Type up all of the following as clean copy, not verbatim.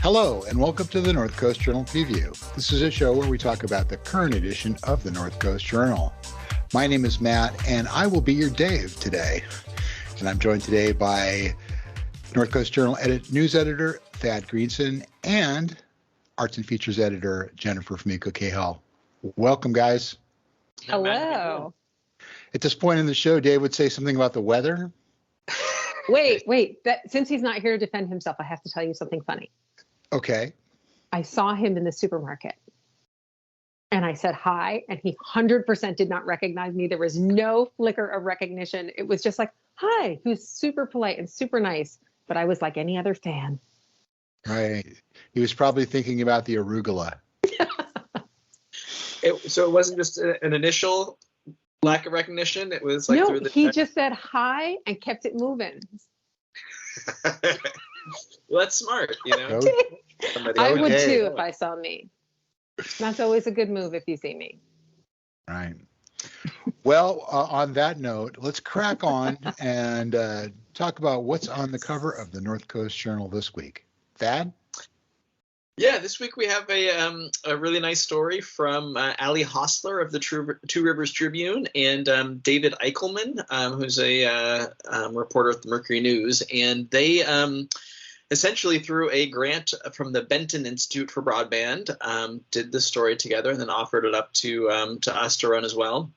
Hello, and welcome to the North Coast Journal Preview. This is a show where we talk about the current edition of the North Coast Journal. My name is Matt, and I will be your Dave today. And I'm joined today by North Coast Journal news editor Thad Greenson and arts and features editor Jennifer Fumiko Cahill. Welcome, guys. Hello. At this point in the show, Dave would say something about the weather. Wait. Since he's not here to defend himself, I have to tell you something funny. Okay. I saw him in the supermarket and I said hi, and he 100% did not recognize me. There was no flicker of recognition. It was just like, hi. He was super polite and super nice, but I was like any other fan. Right. He was probably thinking about the arugula. So it wasn't just an initial lack of recognition. It was like no, he just said hi and kept it moving. Well, that's smart, you know. I would too if I saw me. That's always a good move if you see me. Right. Well, on that note, let's crack on and talk about what's on the cover of the North Coast Journal this week. Thad? Yeah, this week we have a really nice story from Ali Hostler of the Two Rivers Tribune and David Eichelman, who's a reporter at the Mercury News. And they essentially through a grant from the Benton Institute for Broadband, did this story together and then offered it up to us to run as well.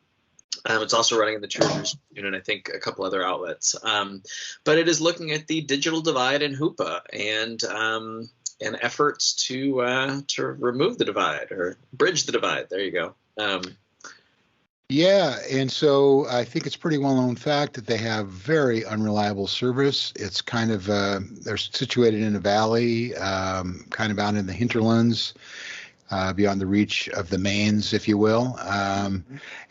It's also running in the Two Rivers Tribune and I think a couple other outlets. But it is looking at the digital divide in Hoopa and efforts to remove the divide or bridge the divide. There you go. Yeah, and so I think it's pretty well-known fact that they have very unreliable service. It's kind of they're situated in a valley, kind of out in the hinterlands, beyond the reach of the mains, if you will.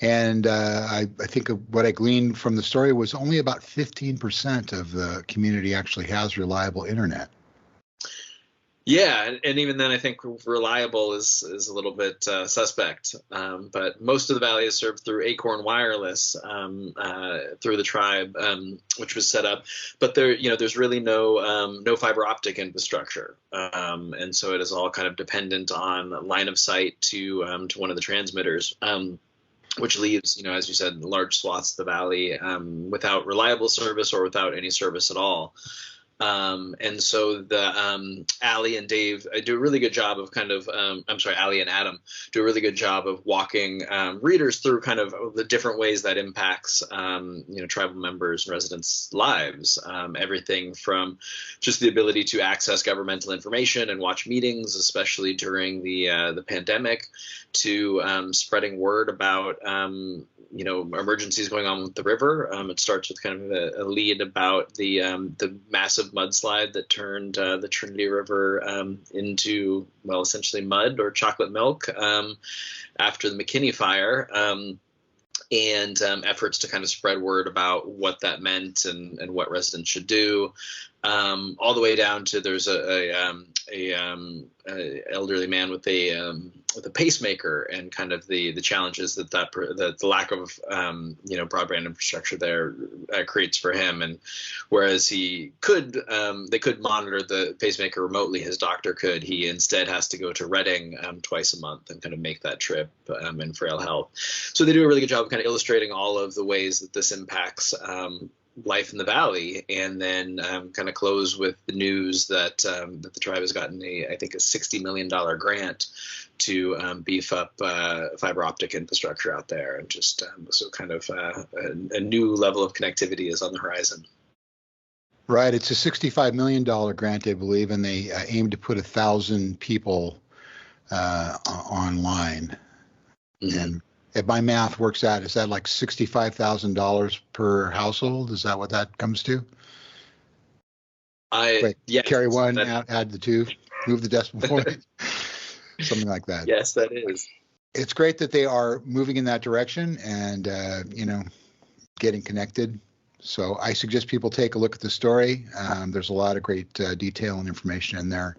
And I think what I gleaned from the story was only about 15% of the community actually has reliable internet. Yeah, and even then, I think reliable is a little bit suspect. But most of the valley is served through Acorn Wireless through the tribe, which was set up. But there's really no fiber optic infrastructure, and so it is all kind of dependent on line of sight to one of the transmitters. Which leaves, as you said, large swaths of the valley without reliable service or without any service at all. And so the Ali and Dave do a really good job of Ali and Adam do a really good job of walking readers through kind of the different ways that impacts tribal members and residents' lives. Everything from just the ability to access governmental information and watch meetings, especially during the pandemic, to spreading word about emergencies going on with the river. It starts with kind of a lead about the massive mudslide that turned the Trinity River into, essentially mud or chocolate milk after the McKinney fire. And efforts to kind of spread word about what that meant and what residents should do, all the way down to there's a elderly man with a pacemaker and kind of the challenges that the lack of broadband infrastructure there creates for him. And whereas they could monitor the pacemaker remotely, his doctor could. He instead has to go to Reading twice a month and kind of make that trip in frail health. So they do a really good job of kind of illustrating all of the ways that this impacts life in the valley, and then kind of close with the news that the tribe has gotten a $60 million grant to beef up fiber optic infrastructure out there, and just so kind of a new level of connectivity is on the horizon. Right, it's a $65 million grant, I believe, and they aim to put 1,000 people online. Mm-hmm. And if my math works out, is that like $65,000 per household? Is that what that comes to? Yes, carry one, add the two, move the decimal point, something like that. Yes, that is. It's great that they are moving in that direction, and getting connected. So I suggest people take a look at the story. There's a lot of great detail and information in there.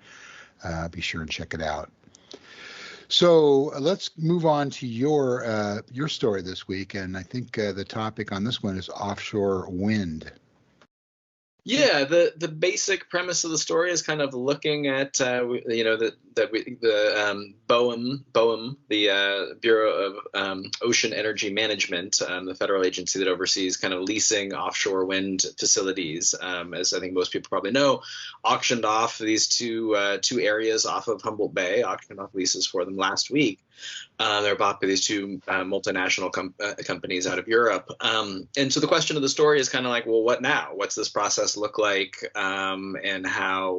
Be sure and check it out. So let's move on to your story this week, and I think the topic on this one is offshore wind. Yeah, the basic premise of the story is kind of looking at the BOEM, the Bureau of Ocean Energy Management, the federal agency that oversees kind of leasing offshore wind facilities. As I think most people probably know, auctioned off these two areas off of Humboldt Bay, auctioned off leases for them last week. They're bought by these two multinational companies out of Europe. And so the question of the story is kind of like, well, what now? What's this process look like? And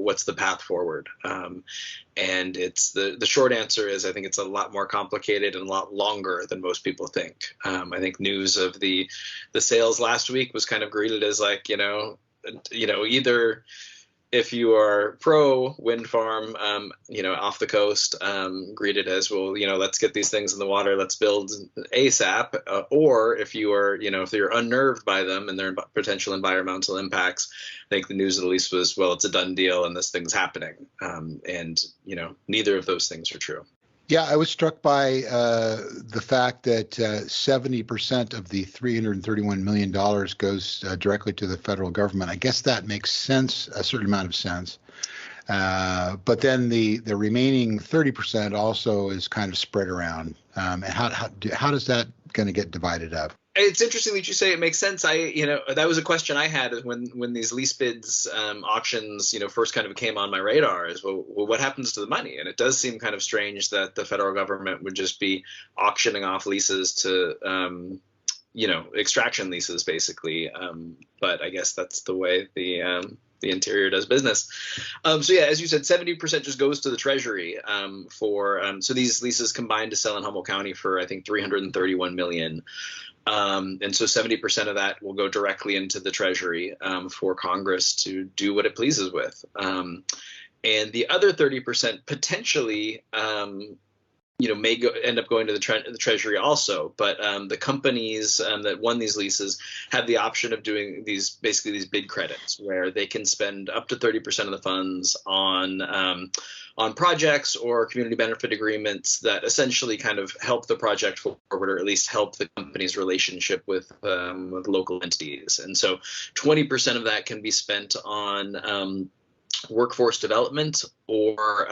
what's the path forward? And it's the short answer is I think it's a lot more complicated and a lot longer than most people think. I think news of the sales last week was kind of greeted as like, either if you are pro wind farm, off the coast, greeted as, well, let's get these things in the water, let's build ASAP. Or if you are, if you're unnerved by them and their potential environmental impacts, I think the news at least was, well, it's a done deal and this thing's happening. And neither of those things are true. Yeah, I was struck by the fact that 70% of the $331 million goes directly to the federal government. I guess that makes sense, a certain amount of sense. But then the remaining 30% also is kind of spread around. And how does that going to get divided up? It's interesting that you say it makes sense. That was a question I had when these lease bids, auctions, first kind of came on my radar is, well, what happens to the money? And it does seem kind of strange that the federal government would just be auctioning off leases to, extraction leases, basically. But I guess that's the way the Interior does business. So yeah, as you said, 70% just goes to the Treasury so these leases combined to sell in Humboldt County for, I think, $331 million. And so 70% of that will go directly into the Treasury for Congress to do what it pleases with. And the other 30% potentially, may end up going to the Treasury also. But the companies that won these leases have the option of doing these bid credits where they can spend up to 30% of the funds on projects or community benefit agreements that essentially kind of help the project forward, or at least help the company's relationship with local entities. And so 20% of that can be spent on workforce development or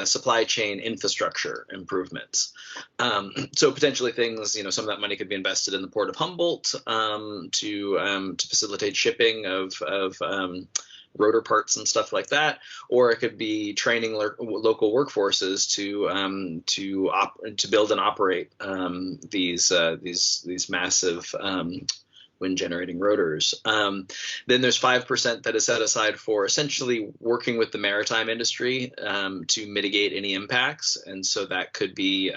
supply chain infrastructure improvements. So potentially things, some of that money could be invested in the Port of Humboldt to facilitate shipping of rotor parts and stuff like that, or it could be training local workforces to build and operate these massive wind generating rotors. Then there's 5% that is set aside for essentially working with the maritime industry to mitigate any impacts. And so that could be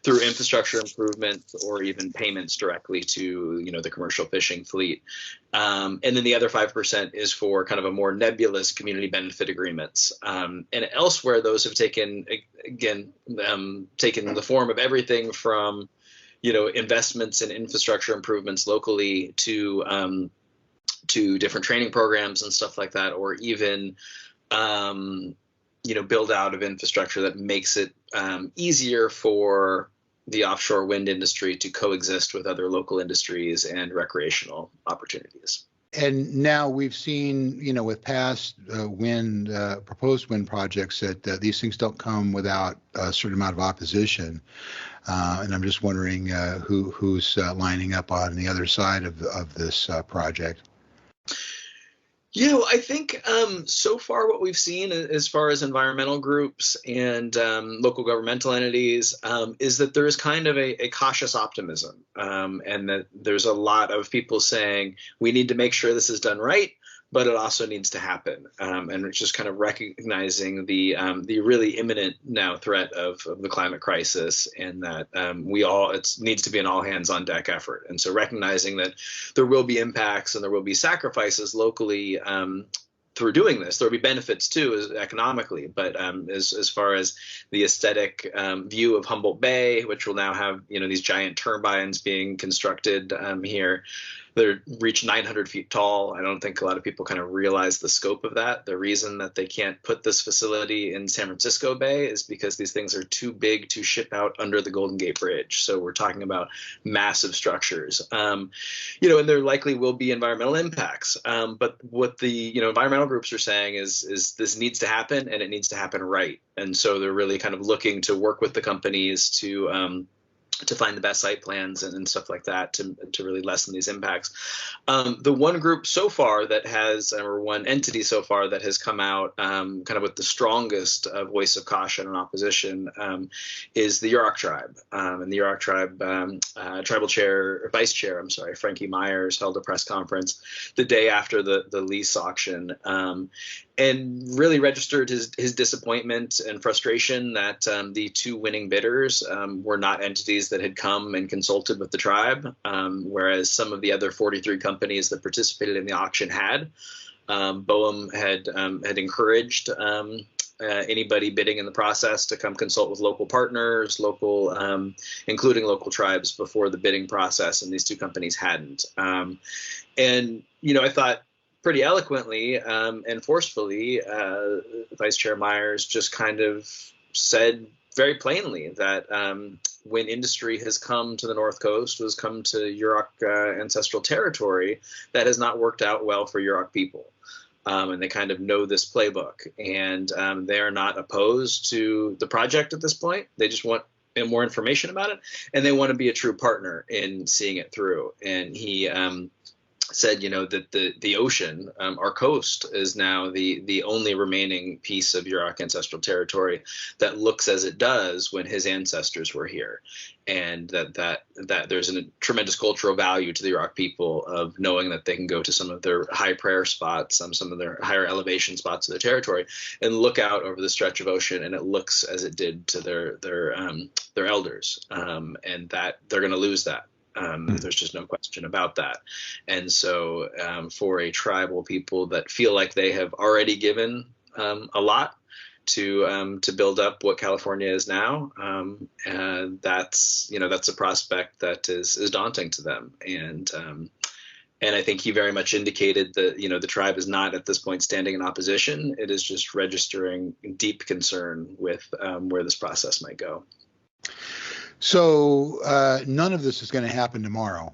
through infrastructure improvements or even payments directly to, the commercial fishing fleet. And then the other 5% is for kind of a more nebulous community benefit agreements. And elsewhere, those have taken the form of everything from investments in infrastructure improvements locally to different training programs and stuff like that, or even, build out of infrastructure that makes it easier for the offshore wind industry to coexist with other local industries and recreational opportunities. And now we've seen, with past proposed wind projects that these things don't come without a certain amount of opposition. And I'm just wondering who's lining up on the other side of this project. I think so far what we've seen as far as environmental groups and local governmental entities is that there is kind of a cautious optimism, and that there's a lot of people saying we need to make sure this is done right, but it also needs to happen. And it's just kind of recognizing the really imminent now threat of the climate crisis, and that it needs to be an all hands on deck effort. And so recognizing that there will be impacts and there will be sacrifices locally through doing this. There will be benefits too, economically, but as far as the aesthetic view of Humboldt Bay, which will now have these giant turbines being constructed here. They reach 900 feet tall. I don't think a lot of people kind of realize the scope of that. The reason that they can't put this facility in San Francisco Bay is because these things are too big to ship out under the Golden Gate Bridge. So we're talking about massive structures, and there likely will be environmental impacts. But what the environmental groups are saying is this needs to happen, and it needs to happen right. And so they're really kind of looking to work with the companies to find the best site plans and stuff like that to really lessen these impacts. The one group so far that has, or one entity so far that has come out kind of with the strongest voice of caution and opposition is the Yurok tribe. And the Yurok tribe tribal vice chair, Frankie Myers, held a press conference the day after the lease auction and really registered his disappointment and frustration that the two winning bidders were not entities that had come and consulted with the tribe, whereas some of the other 43 companies that participated in the auction had. BOEM had encouraged anybody bidding in the process to come consult with local partners, including local tribes before the bidding process, and these two companies hadn't. I thought pretty eloquently and forcefully, Vice Chair Myers just kind of said very plainly that when industry has come to the North Coast, has come to Yurok ancestral territory, that has not worked out well for Yurok people. And they kind of know this playbook, and they are not opposed to the project at this point. They just want more information about it, and they want to be a true partner in seeing it through. And he said, that the ocean, our coast, is now the only remaining piece of Yurok ancestral territory that looks as it does when his ancestors were here, and that there's a tremendous cultural value to the Yurok people of knowing that they can go to some of their high prayer spots, some of their higher elevation spots of their territory, and look out over the stretch of ocean, and it looks as it did to their elders, and that they're going to lose that. There's just no question about that. And so for a tribal people that feel like they have already given a lot to build up what California is now, and that's a prospect that is daunting to them. And I think he very much indicated that the tribe is not at this point standing in opposition. It is just registering deep concern with where this process might go. So none of this is going to happen tomorrow.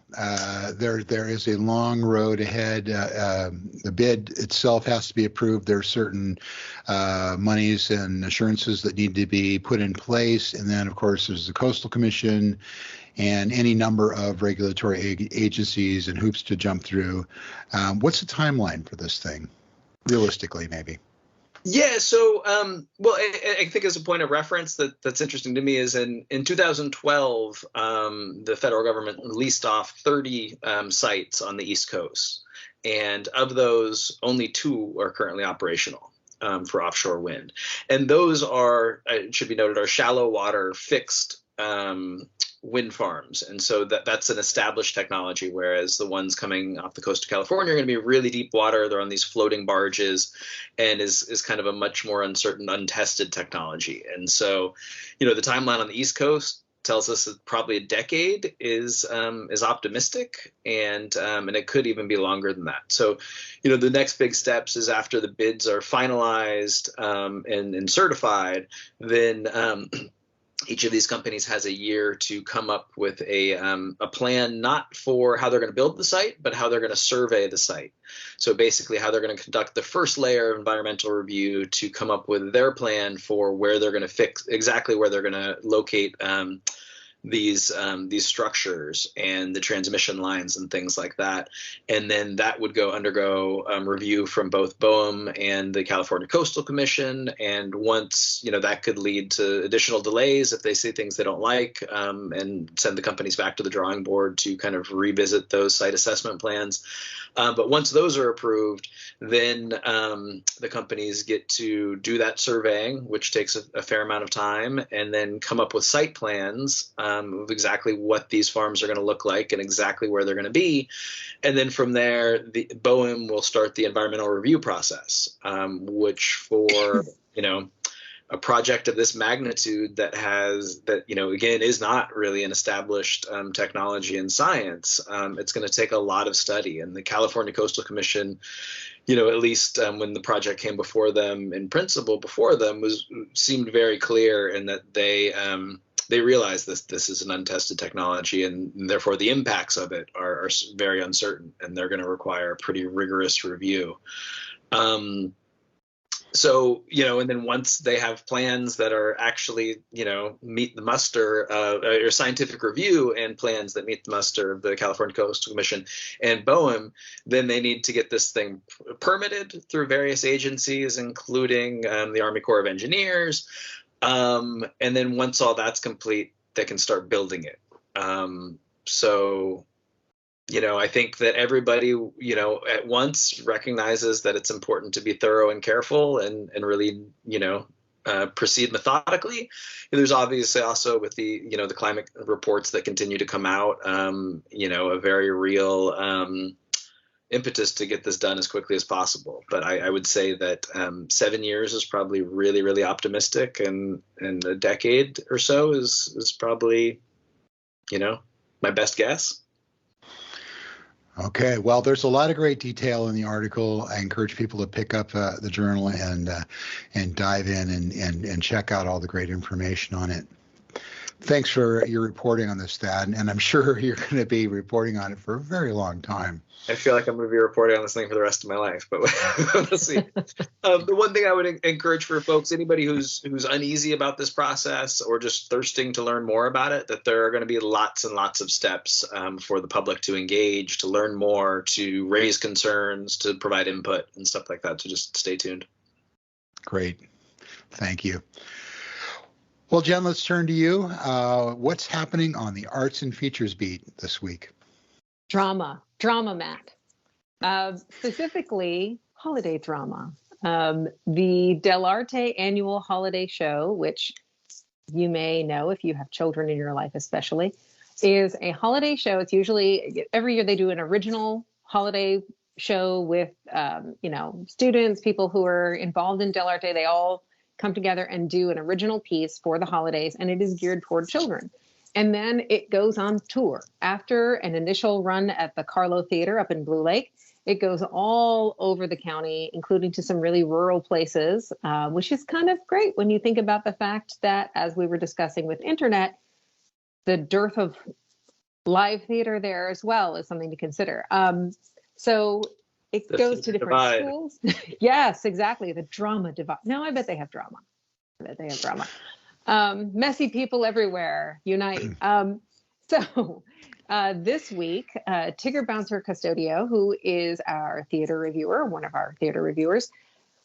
There is a long road ahead. The bid itself has to be approved. There are certain monies and assurances that need to be put in place. And then, of course, there's the Coastal Commission and any number of regulatory agencies and hoops to jump through. What's the timeline for this thing, realistically, maybe? Yeah, so I think as a point of reference that's interesting to me is in 2012, the federal government leased off 30 sites on the East Coast, and of those, only 2 are currently operational for offshore wind, and those are, it should be noted, are shallow water fixed wind farms. And so that's an established technology, whereas the ones coming off the coast of California are going to be really deep water. They're on these floating barges, and is kind of a much more uncertain, untested technology. And so, the timeline on the East Coast tells us that probably a decade is optimistic, and it could even be longer than that. So, the next big steps is after the bids are finalized and certified, then each of these companies has a year to come up with a plan, not for how they're going to build the site, but how they're going to survey the site. So basically how they're going to conduct the first layer of environmental review to come up with their plan for where they're going to fix, exactly where they're going to locate these structures and the transmission lines and things like that. And then that would undergo review from both BOEM and the California Coastal Commission. And once, that could lead to additional delays if they see things they don't like, and send the companies back to the drawing board to kind of revisit those site assessment plans. But once those are approved, then the companies get to do that surveying, which takes a fair amount of time, and then come up with site plans of exactly what these farms are going to look like and exactly where they're going to be. And then from there, the BOEM will start the environmental review process, which for, a project of this magnitude that again, is not really an established technology in science. It's going to take a lot of study. And the California Coastal Commission, at least when the project came before them, in principle before them, seemed very clear in that they realize this is an untested technology, and therefore the impacts of it are very uncertain, and they're going to require a pretty rigorous review. So, and then once they have plans that are actually, meet the muster or scientific review and plans that meet the muster of the California Coastal Commission and BOEM, then they need to get this thing permitted through various agencies, including the Army Corps of Engineers. And then once all that's complete, they can start building it. I think that everybody, at once recognizes that it's important to be thorough and careful and really, proceed methodically. There's obviously also with the climate reports that continue to come out, a very real impetus to get this done as quickly as possible. But I would say that 7 years is probably really, really optimistic, and a decade or so is probably, my best guess. Okay, well, there's a lot of great detail in the article. I encourage people to pick up the journal and dive in and check out all the great information on it. Thanks for your reporting on this, Thad, and I'm sure you're going to be reporting on it for a very long time. I feel like I'm going to be reporting on this thing for the rest of my life, but we'll see. The one thing I would encourage for folks, anybody who's uneasy about this process or just thirsting to learn more about it, that there are going to be lots and lots of steps for the public to engage, to learn more, to raise concerns, to provide input and stuff like that. So just stay tuned. Great. Thank you. Well, Jen, let's turn to you. What's happening on the Arts and Features beat this week? Drama, Matt. Specifically, holiday drama. The Dell'Arte annual holiday show, which you may know if you have children in your life especially, is a holiday show. It's usually every year they do an original holiday show with, students, people who are involved in Dell'Arte. They all come together and do an original piece for the holidays, and it is geared toward children. And then it goes on tour. After an initial run at the Carlo Theater up in Blue Lake, it goes all over the county, including to some really rural places, which is kind of great when you think about the fact that, as we were discussing with internet, the dearth of live theater there as well is something to consider. So it goes to different schools. Yes, exactly. The drama divide. No, I bet they have drama. Messy people everywhere unite. This week, Tigger Bouncer Custodio, who is our theater reviewer, one of our theater reviewers,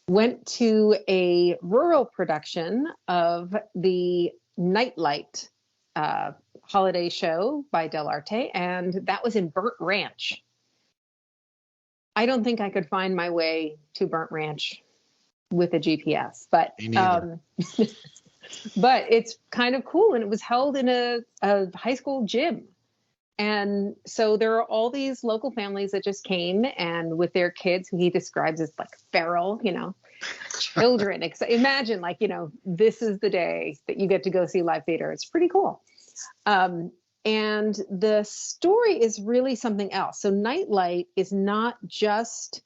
went to a rural production of the Nightlight holiday show by Dell'Arte, and that was in Burnt Ranch. I don't think I could find my way to Burnt Ranch with a GPS, but but it's kind of cool. And it was held in a high school gym. And so there are all these local families that just came and with their kids, who he describes as like feral, children. Imagine this is the day that you get to go see live theater. It's pretty cool. And the story is really something else. So Nightlight is not just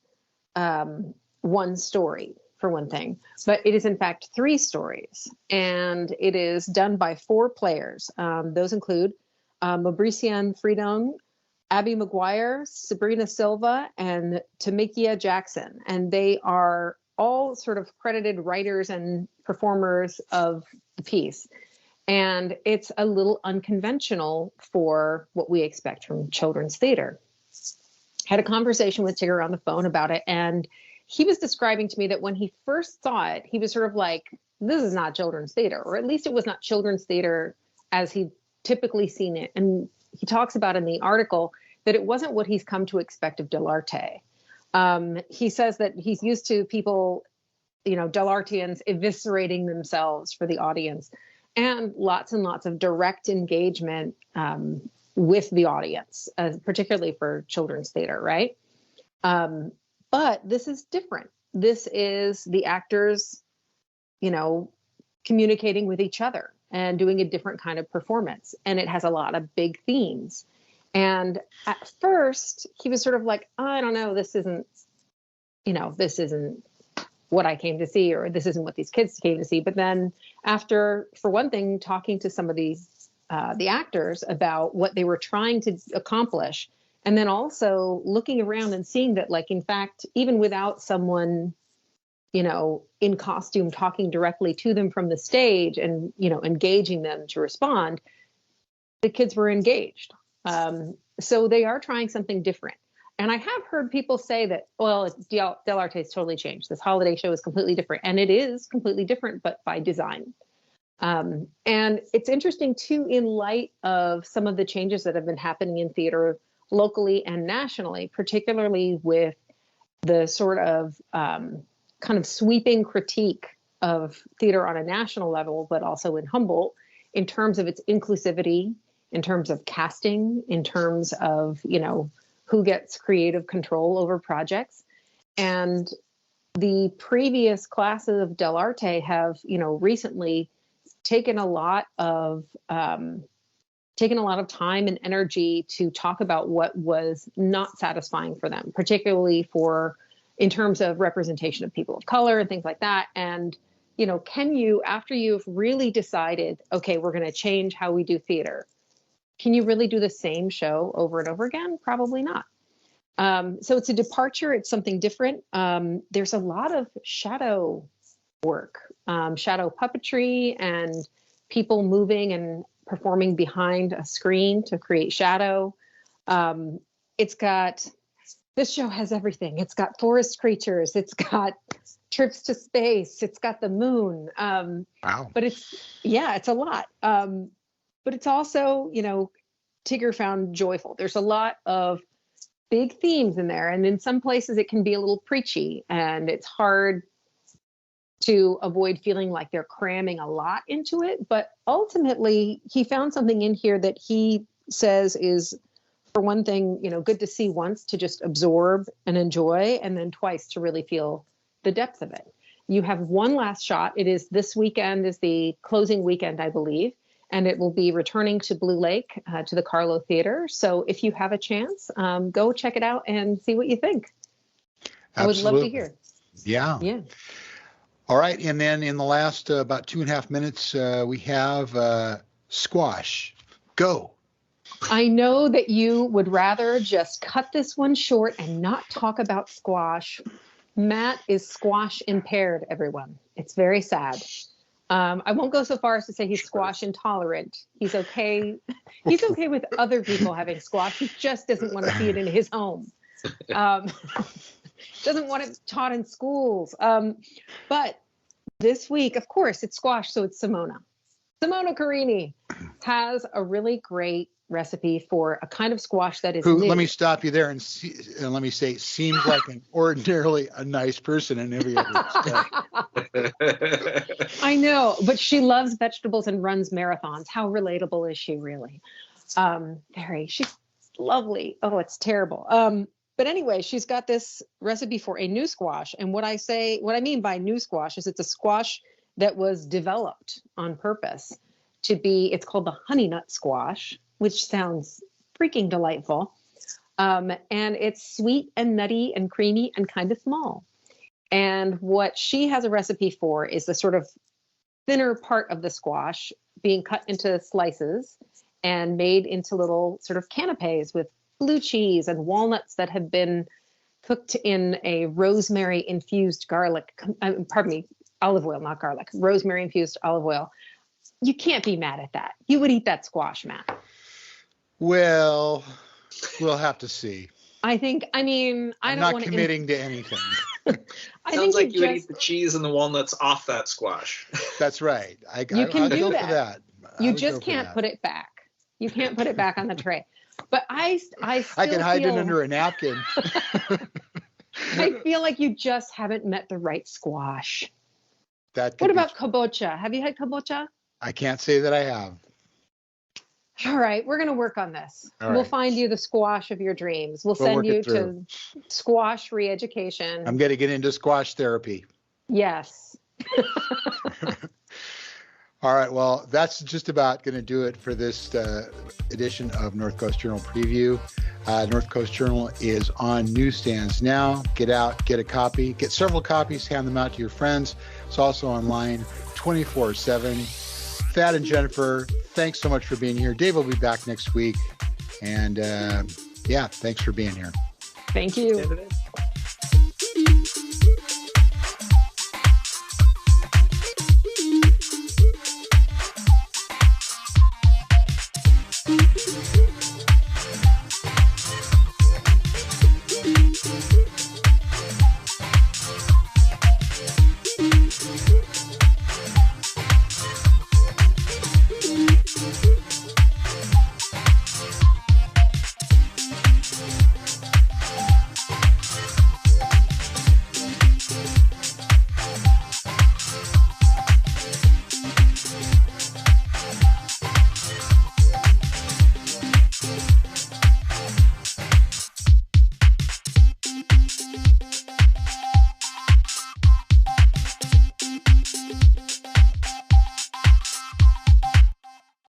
one story, for one thing, but it is in fact 3 stories. And it is done by 4 players. Those include Mabrician Freedom, Abby McGuire, Sabrina Silva, and Tamikia Jackson. And they are all sort of credited writers and performers of the piece. And it's a little unconventional for what we expect from children's theater. Had a conversation with Tigger on the phone about it, and he was describing to me that when he first saw it, he was sort of like, this is not children's theater, or at least it was not children's theater as he'd typically seen it. And he talks about in the article that it wasn't what he's come to expect of Dell'Arte. He says that he's used to people, Dell'Arteans eviscerating themselves for the audience. and lots of direct engagement with the audience, particularly for children's theater, right? But this is different. This is the actors, communicating with each other and doing a different kind of performance. And it has a lot of big themes. And at first he was sort of like, oh, I don't know, this isn't what I came to see, or this isn't what these kids came to see. But then after, for one thing, talking to some of the actors about what they were trying to accomplish, and then also looking around and seeing that, like, in fact, even without someone, in costume talking directly to them from the stage and, engaging them to respond, the kids were engaged. So they are trying something different. And I have heard people say that, well, Dell'Arte has totally changed. This holiday show is completely different. And it is completely different, but by design. And it's interesting, too, in light of some of the changes that have been happening in theater locally and nationally, particularly with the sort of kind of sweeping critique of theater on a national level, but also in Humboldt, in terms of its inclusivity, in terms of casting, in terms of, who gets creative control over projects. And the previous classes of Dell'Arte have, recently taken a lot of time and energy to talk about what was not satisfying for them, particularly in terms of representation of people of color and things like that. And, can you, after you've really decided, okay, we're going to change how we do theater, can you really do the same show over and over again? Probably not. So it's a departure. It's something different. There's a lot of shadow work, shadow puppetry, and people moving and performing behind a screen to create shadow. This show has everything. It's got forest creatures. It's got trips to space. It's got the moon. Wow. But it's a lot. But it's also, Tigger found joyful. There's a lot of big themes in there. And in some places it can be a little preachy, and it's hard to avoid feeling like they're cramming a lot into it. But ultimately, he found something in here that he says is, for one thing, good to see once to just absorb and enjoy, and then twice to really feel the depth of it. You have one last shot. It is this weekend, is the closing weekend, I believe. And it will be returning to Blue Lake, to the Carlo Theater. So if you have a chance, go check it out and see what you think. I would love to hear. Yeah. Yeah. All right. And then in the last about 2.5 minutes, we have squash. Go. I know that you would rather just cut this one short and not talk about squash. Matt is squash impaired, everyone. It's very sad. I won't go so far as to say he's squash intolerant. He's okay. He's okay with other people having squash. He just doesn't want to see it in his home. Doesn't want it taught in schools. But this week, of course, it's squash, so it's Simona. Simona Carini has a really great recipe for a kind of squash that is new. Let me stop you there and let me say, seems like an ordinarily a nice person in every other respect. I know, but she loves vegetables and runs marathons. How relatable is she really? She's lovely. Oh, it's terrible. But anyway, she's got this recipe for a new squash. And what I mean by new squash is it's a squash that was developed on purpose it's called the honey nut squash, which sounds freaking delightful. And it's sweet and nutty and creamy and kind of small. And what she has a recipe for is the sort of thinner part of the squash being cut into slices and made into little sort of canapes with blue cheese and walnuts that have been cooked in a rosemary infused olive oil, not garlic, rosemary infused olive oil. You can't be mad at that. You would eat that squash, Matt. Well, we'll have to see. I'm not committing to anything. Sounds like you would eat the cheese and the walnuts off that squash. That's right. You can do that. For that. You just can't put it back. You can't put it back on the tray. But I can hide it under a napkin. I feel like you just haven't met the right squash. What about kabocha? Have you had kabocha? I can't say that I have. All right, we're going to work on this. All We'll right. find you the squash of your dreams. We'll We'll send work you it through. to squash re-education. I'm going to get into squash therapy. Yes. All right. Well, that's just about going to do it for this edition of North Coast Journal Preview. North Coast Journal is on newsstands now. Get out, get a copy, get several copies, hand them out to your friends. It's also online 24/7. Thad and Jennifer, thanks so much for being here. Dave will be back next week. And yeah, thanks for being here. Thank you.